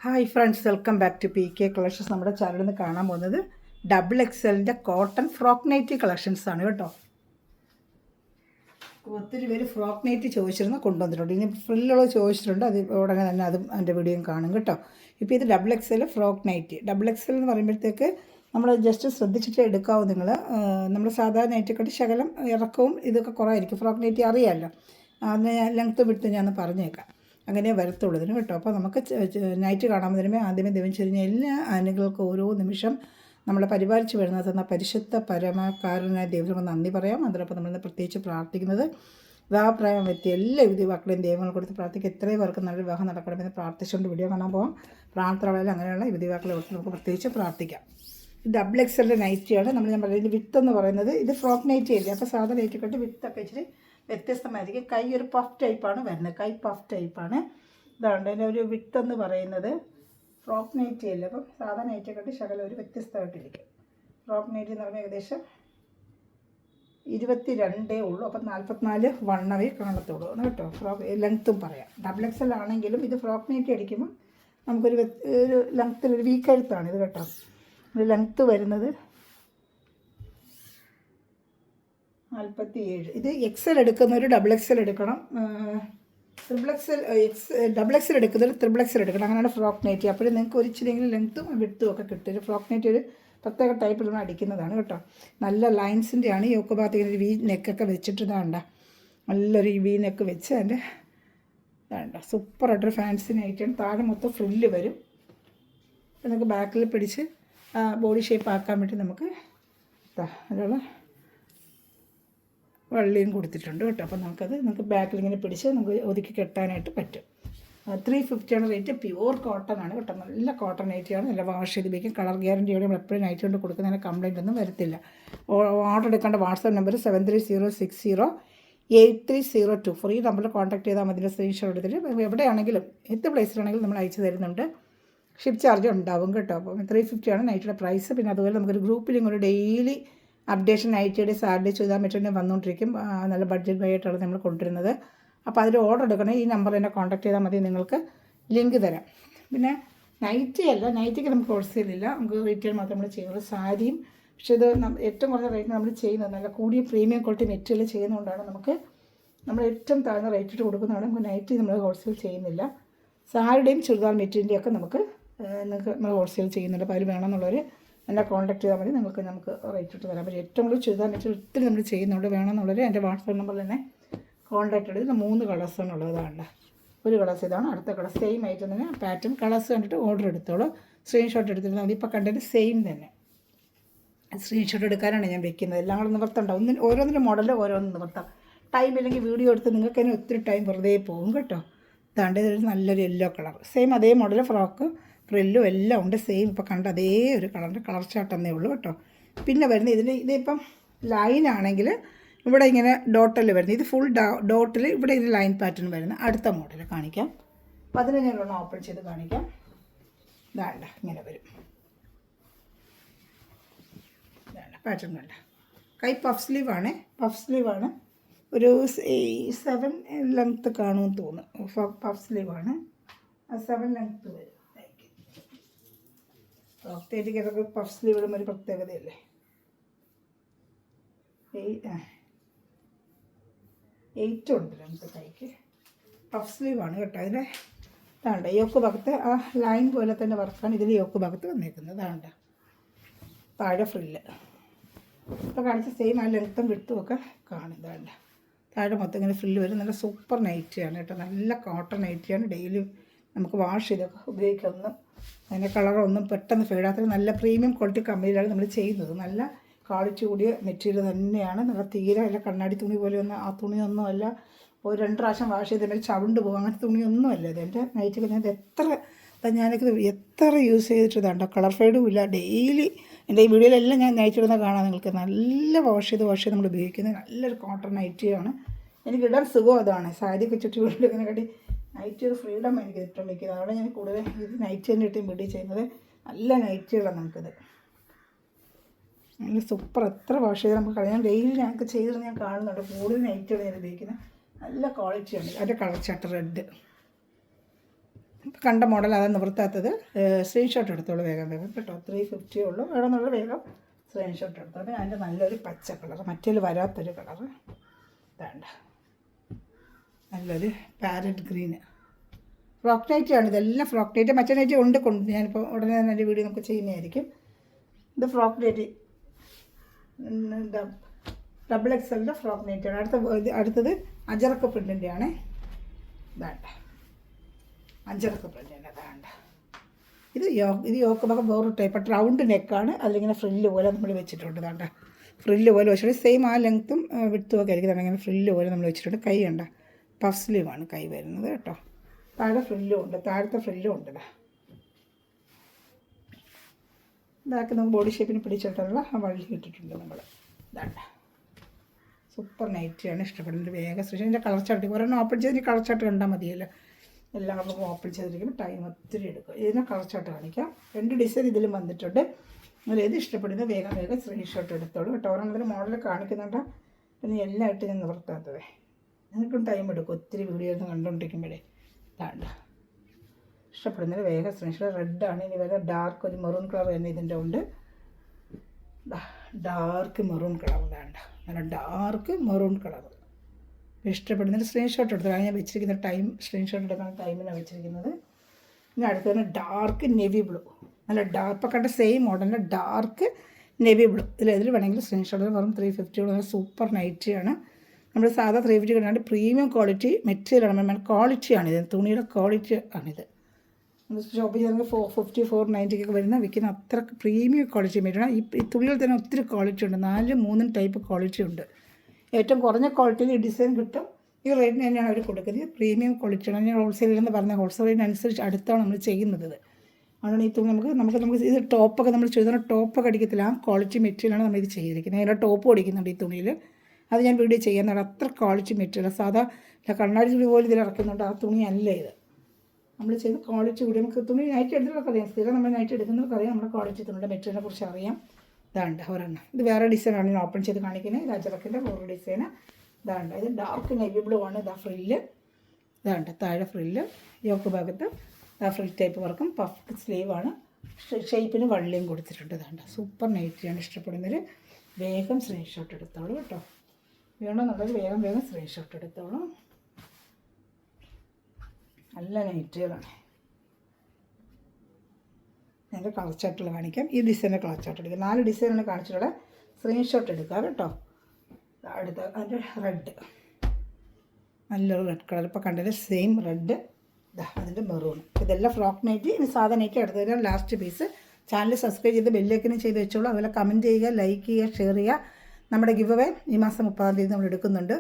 Hi friends, welcome back to P K collections. നമ്മുടെ ചാനലിൽ നിന്ന് കാണാൻ പോകുന്നത് XXL cotton frock nightie collections ആണ് കേട്ടോ. ഒത്തിരി പേര് ഫ്രോക്ക് നൈറ്റി ചോദിച്ചിരുന്നു, കൊണ്ടുവന്നിട്ടുണ്ട്. ഇനി ഫ്രില്ലുള്ളത് ചോദിച്ചിട്ടുണ്ട്, അത് ഉടനെ തന്നെ അതും എൻ്റെ വീഡിയോയും കാണും കേട്ടോ. ഇപ്പോൾ ഇത് XXL ഫ്രോക്ക് നൈറ്റി. XXL എന്ന് പറയുമ്പോഴത്തേക്ക് നമ്മൾ ജസ്റ്റ് ശ്രദ്ധിച്ചിട്ട് എടുക്കാവും. നമ്മൾ സാധാരണ നൈറ്റിക്കെട്ട് ശകലം ഇറക്കവും ഇതൊക്കെ കുറവായിരിക്കും. ഫ്രോക്ക് നൈറ്റി അറിയാമല്ലോ, അതിന് ലെങ്ത്ത് വിട്ട് ഞാൻ പറഞ്ഞേക്കാം. അങ്ങനെ വരത്തുള്ളൂ ഇതിന് കേട്ടോ. അപ്പോൾ നമുക്ക് നൈറ്റ് കാണാൻ വരുമ്പോൾ ആദ്യമേ ദൈവം ചൊരിഞ്ഞ എല്ലാ ആനുകൾക്കും ഓരോ നിമിഷം നമ്മളെ പരിപാലിച്ച് വരുന്നത് തന്ന പരിശുദ്ധ പരമകാരനായ ദൈവത്തിന് നന്ദി പറയാം. അതിനൊപ്പം നമ്മളിന്ന് പ്രത്യേകിച്ച് പ്രാർത്ഥിക്കുന്നത് വിവാഹപ്രായം എത്തിയ എല്ലാ യുവതിവാക്കളെയും ദൈവങ്ങൾ കൊടുത്ത് പ്രാർത്ഥിക്കുക. എത്രയും പേർക്ക് നല്ല വിവാഹം നടക്കണമെന്ന് പ്രാർത്ഥിച്ചുകൊണ്ട് വീഡിയോ കാണാൻ പോകാം. പ്രാർത്ഥനകളിൽ അങ്ങനെയുള്ള യുവതിവാക്കളെ കൊടുത്ത് നമുക്ക് പ്രത്യേകിച്ച് പ്രാർത്ഥിക്കാം. ഇത് XXL നൈറ്റിയാണ്. ഞാൻ പറയുന്നത് വിത്ത് എന്ന് പറയുന്നത് ഇത് ഫ്രോക്ക് നൈറ്റി അല്ലേ. അപ്പോൾ സാധാരണ നൈറ്റിക്കെട്ട് വിത്തൊക്കെ ഇച്ചിരി വ്യത്യസ്തമായിരിക്കും. കൈ ഒരു പഫ് ടൈപ്പാണ് വരുന്നത്, കൈ പഫ് ടൈപ്പാണ്. ഇതാണ് അതിൻ്റെ ഒരു വിത്ത് എന്ന് പറയുന്നത്. ഫ്രോക്ക് നൈറ്റി അല്ലേ, അപ്പം സാധാരണ നൈറ്റിയെക്കാട്ടി ശകലം ഒരു വ്യത്യസ്തമായിട്ടിരിക്കും. ഫ്രോക്ക് നൈറ്റി എന്ന് പറഞ്ഞാൽ ഏകദേശം 22 ഉള്ളൂ. അപ്പം 44 വണ്ണവേ കാണത്തുള്ളൂ കേട്ടോ. ഫ്രോക്ക് ലെങ്ത്തും പറയാം. XXL ആണെങ്കിലും ഇത് ഫ്രോക്ക് നൈറ്റി അടിക്കുമ്പോൾ നമുക്കൊരു ലെങ്ത്തിലൊരു വീക്കഴുത്താണ് ഇത് കേട്ടോ. ഒരു ലെങ്ത്ത് വരുന്നത് 47. ഇത് XL എടുക്കുന്നവർ XXL എടുക്കണം, XXL എടുക്കുന്നവർ XXL എടുക്കണം. അങ്ങനെയാണ് ഫ്രോക്ക് നൈറ്റി. അപ്പോഴും നിങ്ങൾക്ക് ഒരു ഇച്ചിരിയെങ്കിലും ലെങ്ത്തും വിട്ടും ഒക്കെ കിട്ടും. ഒരു ഫ്രോക്ക് നൈറ്റി ഒരു പ്രത്യേക ടൈപ്പിൽ അടിക്കുന്നതാണ് കേട്ടോ. നല്ല ലൈൻസിൻ്റെയാണ്. ഈ ഒക്കെ ഭാഗത്ത് ഇങ്ങനെ വി നെക്കൊക്കെ വെച്ചിട്ട് ഇതാണ്ട നല്ലൊരു വി നെക്ക് വെച്ച് അതിൻ്റെ ഇതാണ്ട സൂപ്പറായിട്ടൊരു ഫാൻസി നൈറ്റിയാണ്. താഴെ മൊത്തം ഫ്രില്ല് വരും. നമുക്ക് ബാക്കിൽ പിടിച്ച് ബോഡി ഷേപ്പ് ആക്കാൻ വേണ്ടി നമുക്ക് അതിനുള്ള വള്ളിയും കൊടുത്തിട്ടുണ്ട് കേട്ടോ. അപ്പോൾ നമുക്ക് ബാക്കിൽ ഇങ്ങനെ പിടിച്ച് നമുക്ക് ഒതുക്കി കെട്ടാനായിട്ട് പറ്റും. 350 റേറ്റ്. പ്യുവർ കോട്ടൺ ആണ് കേട്ടോ. നല്ല കോട്ടൺ നൈറ്റിയാണ്. നല്ല വാഷ് ചെയ്ത് ഉപയോഗിക്കും. കളർ ഗ്യാരൻറ്റിയോടെ നമ്മൾ എപ്പോഴും നൈറ്റ് കൊണ്ട് കൊടുക്കുന്നതിന് കംപ്ലയിൻ്റ് ഒന്നും വരത്തില്ല. ഓർഡർ എടുക്കേണ്ട വാട്സാപ്പ് നമ്പർ 7306083024. ഈ നമ്പറിൽ കോൺടാക്ട് ചെയ്താൽ മതി. സ്ക്രീൻഷോട്ട് എടുത്തിട്ട് എവിടെയാണെങ്കിലും എന്ത് പ്ലേസിലാണെങ്കിലും നമ്മൾ അയച്ചു തരുന്നുണ്ട്. ഷിപ്പ് ചാർജ് ഉണ്ടാവും കേട്ടോ. അപ്പോൾ 350 ആണ് നൈറ്റിയുടെ പ്രൈസ്. പിന്നെ അതുപോലെ നമുക്കൊരു ഗ്രൂപ്പിലും ഒരു ഡെയിലി അപ്ഡേഷൻ നൈറ്റിയുടെ സാറ്റർഡേ ചെയ്താൽ മറ്റേ വന്നുകൊണ്ടിരിക്കും. നല്ല ബഡ്ജറ്റ് ആയിട്ടാണ് നമ്മൾ കൊണ്ടുവരുന്നത്. അപ്പോൾ അതിൽ ഓർഡർ എടുക്കണേ ഈ നമ്പറിൽ എന്നെ കോൺടാക്ട് ചെയ്താൽ മതി. നിങ്ങൾക്ക് ലിങ്ക് തരാം. പിന്നെ നൈറ്റി അല്ല, നൈറ്റിക്ക് നമുക്ക് ഹോൾസെയിലില്ല, നമുക്ക് റീറ്റെയിൽ മാത്രം നമ്മൾ ചെയ്യുന്നത്. സാരിയും പക്ഷേ ഇത് ഏറ്റവും കുറഞ്ഞ റേറ്റിന് നമ്മൾ ചെയ്യുന്നത് നല്ല കൂടിയ പ്രീമിയം ക്വാളിറ്റി മെറ്റീരിയൽ ചെയ്യുന്നതുകൊണ്ടാണ് നമ്മൾ ഏറ്റവും താഴ്ന്ന റേറ്റിട്ട് കൊടുക്കുന്നതാണ്. നമുക്ക് നൈറ്റി നമ്മൾ ഹോൾസെയിൽ ചെയ്യുന്നില്ല. സാരിയുടെയും ചുരിദാർ മെറ്റീരിയലിൻ്റെയും ഒക്കെ നിങ്ങൾക്ക് നമ്മൾ ഹോൾസെയിൽ ചെയ്യുന്നുണ്ട്. അപ്പോൾ അതിൽ വേണമെന്നുള്ളവർ എന്നെ കോൺടാക്ട് ചെയ്താൽ മതി. നമുക്ക് റേറ്റ് ഇട്ട് തരാൻ പറ്റും. ഏറ്റവും കൂടുതൽ ചുരിദാർ മെറ്റീരിയൽ ഒത്തിരി നമ്മൾ ചെയ്യുന്നുണ്ട്. വേണമെന്നുള്ളവർ എൻ്റെ വാട്സാപ്പ് നമ്പറിൽ തന്നെ കോൺടാക്ട് ചെയ്ത് 3 കളേഴ്സാണുള്ളതാണ്. ഒരു കളേഴ്സ് ഇതാണ്, അടുത്ത കളർ സെയിം ആയിട്ട് തന്നെ പാറ്റേൺ കളേഴ്സ് കണ്ടിട്ട് ഓർഡർ എടുത്തോളൂ. സ്ക്രീൻഷോട്ട് എടുത്തിരുന്നാൽ മതി. ഇപ്പോൾ കണ്ടത് സെയിം തന്നെ സ്ക്രീൻഷോട്ട് എടുക്കാനാണ് ഞാൻ വെക്കുന്നത്. എല്ലാം കൂടെ നിവർത്തണ്ടാവും. ഓരോന്നിൻ്റെ മോഡൽ ഓരോന്നും നിവർത്താം. ടൈം ഇല്ലെങ്കിൽ വീഡിയോ എടുത്ത് നിങ്ങൾക്ക് തന്നെ ഒത്തിരി ടൈം വെറുതെ പോകും കേട്ടോ. ഇതാണ്ട് ഇതൊരു നല്ലൊരു യെല്ലോ കളർ, സെയിം അതേ മോഡൽ ഫ്രോക്ക് ഫ്രില്ലും എല്ലാം ഉണ്ട്. സെയിം ഇപ്പോൾ കണ്ട അതേ ഒരു കളറിൻ്റെ കളർ ചാർട്ട് എന്നേ ഉള്ളൂ കേട്ടോ. പിന്നെ വരുന്നത് ഇതിപ്പം ലൈനാണെങ്കിൽ ഇവിടെ ഇങ്ങനെ ഡോട്ടല് വരുന്നത്. ഇത് ഫുൾ ഡോട്ടിൽ ഇവിടെ ഇത് ലൈൻ പാറ്റേൺ വരുന്നത്. അടുത്ത മോഡൽ കാണിക്കാം. അപ്പോൾ അതിനെ ഞാനൊന്ന് ഓപ്പൺ ചെയ്ത് കാണിക്കാം. ഇതാണ്ട ഇങ്ങനെ വരും. ഇതാണ് പാറ്റേൺ കണ്ട. കൈ പഫ് സ്ലീവാണ്. ഒരു 7 ലെങ്ത്ത് കാണുമെന്ന് തോന്നുന്നു. പഫ് സ്ലീവാണ്. 7 ലെങ്ത്ത് വരും. ഫ്രോക്ക് പഫ് സ്ലീവ് ഇടുമ്പോൾ ഒരു പ്രത്യേകതയല്ലേ. 8 ഉണ്ട് നമുക്ക് കൈക്ക്. പഫ് സ്ലീവാണ് കേട്ടോ. അതിൻ്റെ ഇതാണ്ട് യോക്ക് ഭാഗത്ത് ആ ലൈൻ പോലെ തന്നെ വർക്കാണ് ഇതിൽ യോക്ക് ഭാഗത്ത് വന്നേക്കുന്നത്. അതാണ്ട് താഴെ ഫ്രില്ല് ഇപ്പോൾ കാണിച്ച സെയിം ആ ലെങ്ത്തും വിട്ടും ഒക്കെ കാണുന്നതാണ്ട്. താഴെ മൊത്തം ഇങ്ങനെ ഫ്രില്ല് വരും. നല്ല സൂപ്പർ നൈറ്റിയാണ് കേട്ടോ. നല്ല കോട്ടൺ നൈറ്റിയാണ്. ഡെയിലി നമുക്ക് വാഷ് ചെയ്തൊക്കെ ഉപയോഗിക്കാവുന്ന. അതിൻ്റെ കളറൊന്നും പെട്ടെന്ന് ഫേഡാത്ത നല്ല പ്രീമിയം ക്വാളിറ്റി കമ്പനിയിലാണ് നമ്മൾ ചെയ്യുന്നത്. നല്ല ക്വാളിറ്റി കൂടിയ മെറ്റീരിയൽ തന്നെയാണ്. നല്ല തീരെ അല്ല കണ്ണാടി തുണി പോലെയൊന്നും ആ തുണിയൊന്നുമല്ല. ഒരു 2 പ്രാവശ്യം വാഷ് ചെയ്തിട്ടുണ്ടെങ്കിൽ ചവിണ്ട് പോകും. അങ്ങനത്തെ തുണിയൊന്നുമല്ല ഇത്. എൻ്റെ നൈറ്റിൽ ഞാനൊക്കെ എത്ര യൂസ് ചെയ്തിട്ടതാണ്ടോ. കളർ ഫെയ്ഡും ഇല്ല. ഡെയിലി എൻ്റെ ഈ വീഡിയോയിലെല്ലാം ഞാൻ നൈറ്റ് ഇടുന്ന കാണാം നിങ്ങൾക്ക്. നല്ല വാഷ് ചെയ്ത് നമ്മൾ ഉപയോഗിക്കുന്നത് നല്ലൊരു കോട്ടൺ നൈറ്റിയാണ്. എനിക്ക് ഇടാൻ സുഖം അതാണ്. സാരിയൊക്കെ ചുറ്റി വീട്ടിൽ ഇങ്ങനെ കടി നൈറ്റ് ഒരു ഫ്രീഡം എനിക്ക് ഇഷ്ടം വയ്ക്കുന്നത്. അവിടെ ഞാൻ കൂടുതൽ ഇത് നൈറ്റ് തന്നെ ഇട്ടും വീട്ടിൽ ചെയ്യുന്നത്. നല്ല നൈറ്റുകളാണ് നമുക്കിത്. നല്ല സൂപ്പർ. എത്ര വാഷ് ചെയ്ത് നമുക്ക് കളയാൻ. ഡെയിലി ഞങ്ങൾക്ക് ചെയ്തിട്ട് ഞാൻ കാണുന്നുണ്ട്. കൂടുതൽ നൈറ്റുകൾ ഞാൻ ഉപയോഗിക്കുന്നത്. നല്ല ക്വാളിറ്റിയാണ്. അതിൻ്റെ കളർ ചാർട്ട് റെഡ്. കണ്ട മോഡൽ അതാണ് നിവർത്താത്തത്. സ്ക്രീൻഷോട്ട് എടുത്തോളൂ വേഗം കേട്ടോ. 350 ഉള്ളൂ. വേണമെന്നുള്ള വേഗം സ്ക്രീൻഷോട്ട് എടുത്തോളൂ. പിന്നെ അതിൻ്റെ നല്ലൊരു പച്ച കളർ, മറ്റേൽ വരാത്തൊരു കളറ് വേണ്ട, നല്ലൊരു പാരറ്റ് ഗ്രീന് ഫ്രോക്ക് നൈറ്റിയാണ്. ഇതെല്ലാം ഫ്രോക്ക് നൈറ്റ്. മറ്റേ നൈറ്റി ഉണ്ട് ഞാനിപ്പോൾ ഉടനെ തന്നെ എൻ്റെ വീഡിയോ നമുക്ക് ചെയ്യുന്നതായിരിക്കും. ഇത് ഫ്രോക്ക് നൈറ്റി, ഡബിൾ എക്സലിൻ്റെ ഫ്രോക്ക് നൈറ്റിയാണ്. അടുത്തത് അജറക്ക് പ്രിൻറ്റിൻ്റെയാണ്. വേണ്ട, അഞ്ചരക്ക് പ്രിൻറ്റിൻ്റെ വേണ്ട. ഇത് യോക്ക് ഭാഗം വേറൊരു ടൈപ്പ് റൗണ്ട് നെക്കാണ്. അതിലിങ്ങനെ ഫ്രില്ല് പോലെ നമ്മൾ വെച്ചിട്ടുണ്ട്. വേണ്ട, ഫ്രില്ല് പോലെ വെച്ചിട്ട് സെയിം ആ ലെങ്ത്തും വിട്ടും ഒക്കെ ആയിരിക്കും. ഇങ്ങനെ ഫ്രില്ല് പോലെ നമ്മൾ വെച്ചിട്ടുണ്ട്. കൈ ഉണ്ട്, പഫ് സ്ലീവാണ് കൈ വരുന്നത് കേട്ടോ. താഴെ ഫ്രില്ലും ഉണ്ട്, താഴത്തെ ഫ്രില്ലും ഉണ്ട്. ഇതാക്കി നമുക്ക് ബോഡി ഷേപ്പിന് പിടിച്ചിട്ടുള്ള ആ വള്ളി ഇട്ടിട്ടുണ്ട് നമ്മൾ. വേണ്ട, സൂപ്പർ നൈറ്റിയാണ്. ഇഷ്ടപ്പെടുന്നത് വേഗം ശ്രമിച്ചു. ഇതിൻ്റെ കളർ ചാർട്ട് ഒരെണ്ണം ഓപ്പൺ ചെയ്ത് കളർ ചാർട്ട് കണ്ടാൽ മതിയല്ലോ. എല്ലാം നമുക്ക് ഓപ്പൺ ചെയ്തിരിക്കുമ്പോൾ ടൈം ഒത്തിരി എടുക്കും. ഇതിനെ കളർ ചാർട്ട് കാണിക്കാം. 2 ഡിസൈൻ ഇതിലും വന്നിട്ടുണ്ട്. നിങ്ങൾ ഏത് ഇഷ്ടപ്പെടുന്നത് വേഗം സ്ക്രീൻഷോട്ട് എടുത്തോളൂ കേട്ടോ. ഒരെണ്ണത്തിന് മോഡൽ കാണിക്കുന്നുണ്ട്. പിന്നെ എല്ലാം ഇട്ട് ഞാൻ നിവർത്താത്തതേ. നിങ്ങൾക്കും ടൈം എടുക്കും ഒത്തിരി വീഡിയോ ഒന്നും കണ്ടുകൊണ്ടിരിക്കുമ്പോഴേ. വേണ്ട, ഇഷ്ടപ്പെടുന്നത് വേഗം സ്ക്രീൻഷോട്ട്. റെഡാണ്. ഇനി വേറെ ഡാർക്ക് ഒരു മെറൂൺ കളർ തന്നെ ഇതിൻ്റെ ഉണ്ട്. ഡാർക്ക് മെറൂൺ കളർ വേണ്ട, നല്ല ഡാർക്ക് മെറൂൺ കളർ. ഇഷ്ടപ്പെടുന്നതിന് സ്ക്രീൻഷോട്ട് എടുത്തതാണ് ഞാൻ വെച്ചിരിക്കുന്ന ടൈം. സ്ക്രീൻഷോട്ട് എടുക്കുന്ന ടൈമിനാണ് വെച്ചിരിക്കുന്നത്. ഇനി അടുത്തത് ഡാർക്ക് നെവി ബ്ലൂ, നല്ല ഇപ്പോൾ കണ്ട സെയിം മോഡലിൻ്റെ ഡാർക്ക് നെവി ബ്ലൂ. ഇതിൽ വേണമെങ്കിൽ സ്ക്രീൻഷോട്ട്. വെറും 350 നല്ല സൂപ്പർ നൈറ്റിയാണ്. നമ്മൾ സാധാ 350 കണ്ടാണ്ട് പ്രീമിയം ക്വാളിറ്റി മെറ്റീരിയലാണ്. ക്വാളിറ്റിയാണ് ഇത്, തുണിയുടെ ക്വാളിറ്റി ആണിത്. ഷോപ്പ് ചെയ്തെങ്കിൽ 450 490 വരുന്ന വിൽക്കുന്ന അത്രക്ക് പ്രീമിയം ക്വാളിറ്റി മെറ്റീരിയലാണ്. ഈ തുണിയിൽ തന്നെ ഒത്തിരി ക്വാളിറ്റി ഉണ്ട്. 4-3 ടൈപ്പ് ക്വാളിറ്റി ഉണ്ട്. ഏറ്റവും കുറഞ്ഞ ക്വാളിറ്റിയിൽ ഈ ഡിസൈൻ കിട്ടും. ഈ റേറ്റിന് തന്നെയാണ് അവർ കൊടുക്കുന്നത്. പ്രീമിയം ക്വാളിറ്റിയാണ്. ഞാൻ ഹോൾസെയിൽ എന്ന് പറഞ്ഞ ഹോൾസെയിൽ റേറ്റിനനുസരിച്ച് അടുത്താണ് നമ്മൾ ചെയ്യുന്നത്. അതുകൊണ്ട് ഈ തുണി നമുക്ക് ഇത് ടോപ്പൊക്കെ നമ്മൾ ചെയ്തുകൊണ്ട് ടോപ്പൊക്കെ അടിക്കത്തില്ല. ആ ക്വാളിറ്റി മെറ്റീരിയലാണ് നമ്മൾ ഇത് ചെയ്തിരിക്കുന്നത്. അതിൻ്റെ ടോപ്പ് അടിക്കുന്നുണ്ട് ഈ തുണിയിൽ. അത് ഞാൻ വീഡിയോ ചെയ്യുന്നതാണ്. അത്ര ക്വാളിറ്റി മെറ്റീരിയൽ. സാധാ കണ്ണാടി തുണി പോലും ഇതിൽ ഇറക്കുന്നുണ്ട്. ആ തുണി അല്ല ഇത്. നമ്മൾ ചെയ്ത് ക്വാളിറ്റി കൂടി നമുക്ക് തുണി നൈറ്റ് എടുക്കുന്നവർക്ക് അറിയാം. സ്ഥിരം നമ്മൾ നൈറ്റ് എടുക്കുന്നവർക്ക് അറിയാം നമ്മുടെ ക്വാളിറ്റി തുണിയുടെ മെറ്റീരിയലിനെ കുറിച്ച് അറിയാം. ഇതാണ്ട് ഒരെണ്ണം. ഇത് വേറെ ഡിസൈനാണ് ഞാൻ ഓപ്പൺ ചെയ്ത് കാണിക്കുന്നത്. ഇത് അജറക്കിൻ്റെ വേറെ ഡിസൈന്. ഇതാണ്ട് ഇത് ഡാർക്ക് നെവി ബ്ലൂ ആണ്. ഇതാ ഫ്രില്ല്. ഇതാണ്ട് താഴെ ഫ്രില്ല്. യോക്ക് ഭാഗത്ത് ഫ്രിൽ ടൈപ്പ് വർക്കും പഫ് സ്ലീവാണ്. ഷേപ്പിന് വള്ളിയും കൊടുത്തിട്ടുണ്ട്. ഇതാണ്ട് സൂപ്പർ നൈറ്റിയാണ്. ഇഷ്ടപ്പെടുന്നവർ വേഗം സ്ക്രീൻഷോട്ട് എടുത്തോളൂ കേട്ടോ. വേണമെന്നുള്ളത് വേഗം സ്ക്രീൻഷോട്ട് എടുത്തോളൂ. നല്ല നൈറ്റുകളാണ്. അതിൻ്റെ കളർ ചാർട്ടുകൾ കാണിക്കാം. ഈ ഡിസൈനിൻ്റെ കളർ ചാർട്ട് എടുക്കുക. 4 ഡിസൈനാണ് കാണിച്ചിട്ടുള്ളത്. സ്ക്രീൻഷോട്ട് എടുക്കുക കേട്ടോ. അടുത്ത അതിൻ്റെ റെഡ്, നല്ലൊരു റെഡ് കളർ. ഇപ്പോൾ കണ്ടത് സെയിം റെഡ്. അതിൻ്റെ മെറൂൺ. ഇതെല്ലാം ഫ്രോക്ക് നൈറ്റി. ഇനി സാധാ നൈറ്റി എടുത്തതിന് ലാസ്റ്റ് പീസ്. ചാനൽ സബ്സ്ക്രൈബ് ചെയ്ത് ബെല്ലൈക്കനും ചെയ്ത് വെച്ചോളൂ. അതുപോലെ കമൻറ്റ് ചെയ്യുക, ലൈക്ക് ചെയ്യുക, ഷെയർ ചെയ്യുക. നമ്മുടെ ഗിവ് അവേ ഈ മാസം 30-ാം തീയതി നമ്മൾ എടുക്കുന്നുണ്ട്.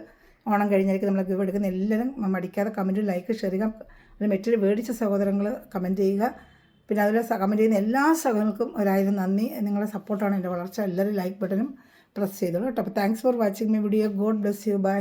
ഓണം കഴിഞ്ഞായിരിക്കും നമ്മൾ ഗിവ് എടുക്കുന്ന. എല്ലാവരും മടിക്കാതെ കമൻറ്റ്, ലൈക്ക്, ഷെയർ ചെയ്യുക. അതിന് മെറ്റീരിയൽ മേടിച്ച സഹോദരങ്ങൾ കമൻറ്റ് ചെയ്യുക. പിന്നെ അതിൽ കമൻറ്റ് ചെയ്യുന്ന എല്ലാ സഹോദരങ്ങൾക്കും 1000 നന്ദി. നിങ്ങളുടെ സപ്പോർട്ടാണ് എൻ്റെ വളർച്ച. എല്ലാവരും ലൈക്ക് ബട്ടണും പ്രസ് ചെയ്തോളൂ കേട്ടോ. അപ്പോൾ thanks for watching my video. God bless you. By.